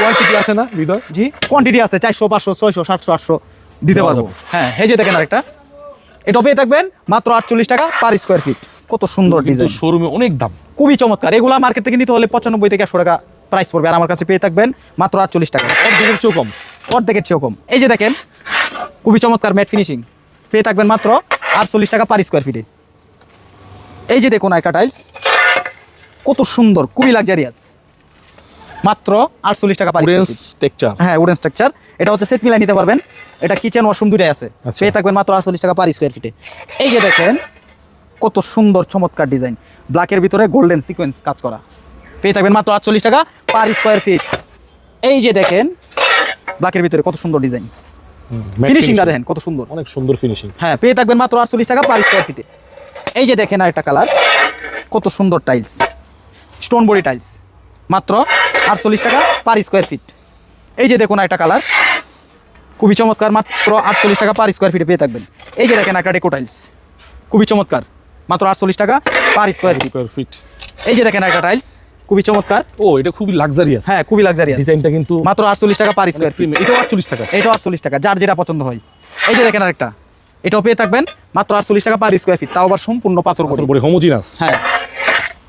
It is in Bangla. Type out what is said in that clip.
কোয়ান্টিটি আছে না হৃদয়? জি কোয়ান্টিটি আছে 400 500 600 700 800 দিতে পারবো। হ্যাঁ এই যে দেখেন আরেকটা, এটা পেয়ে থাকবেন মাত্র 48 টাকা পার স্কয়ার ফিট। কত সুন্দর ডিজাইন, শোরুমে অনেক দাম, খুবই চমৎকার। এগুলা মার্কেট থেকে নিতে হলে 95 থেকে 100 টাকা প্রাইস পড়বে, আর আমার কাছে পেয়ে থাকবেন মাত্র 48 টাকা, অর্ধেকের চেয়েও কম। অর্ধেকের চেয়েও কম। এই যে দেখেন খুবই চমৎকার ম্যাট ফিনিশিং, পেয়ে থাকবেন মাত্র 48 টাকা পার স্কয়ার ফিটে। এই যে দেখুন আইকা টাইলস, কত সুন্দর, খুবই লাক্সারিয়াস, মাত্র 48 টাকা পার স্কয়ার ফিট। টেক্সচার, হ্যাঁ উডেন স্ট্রাকচার, এটা হচ্ছে সেট মিলাই নিতে পারবেন। এটা কিচেন ওয়াশরুম দুটাই আছে, আচ্ছা। পেয়ে থাকবেন মাত্র 48 টাকা পার স্কয়ার ফিটে। এই যে দেখেন কত সুন্দর চমৎকার ডিজাইন, ব্ল্যাকের ভিতরে গোল্ডেন সিকোয়েন্স কাজ করা, পেয়ে থাকবেন মাত্র 48 টাকা পার স্কয়ার ফিট। এই যে দেখেন ব্ল্যাকের ভিতরে কত সুন্দর ডিজাইন, ফিনিশিংটা দেখেন কত সুন্দর, অনেক সুন্দর ফিনিশিং। হ্যাঁ পেয়ে থাকবেন মাত্র 48 টাকা পার স্কয়ার ফিটে। এই যে দেখেন আরেকটা কালার, কত সুন্দর টাইলস, স্টোন বডি টাইলস, মাত্র 48 টাকা পার স্কয়ার ফিট। এই যে দেখুন আরেকটা কালার, খুবই চমৎকার, মাত্র 48 টাকা পার স্কয়ার ফিটে পেয়ে থাকবেন। এই যে দেখেন একটা ডেকো টাইলস, খুবই চমৎকার, মাত্র 48 টাকা পার স্কয়ার ফিট। এই যে দেখেন একটা টাইলস, খুবই চমৎকার, ও এটা খুবই লাক্সারিয়াস, হ্যাঁ খুবই লাক্সারিয়াস, ডিজাইনটা কিন্তু মাত্র 48 টাকা পার স্কয়ার ফিট। এটাও 48 টাকা, এটাও 48 টাকা, যার যেটা পছন্দ হয়। এই যে দেখেন আরেকটা, এটাও পেয়ে থাকবেন মাত্র 48 টাকা পার স্কয়ার ফিট, তাও আবার সম্পূর্ণ পাথর বডি, হোমোজিনাস। হ্যাঁ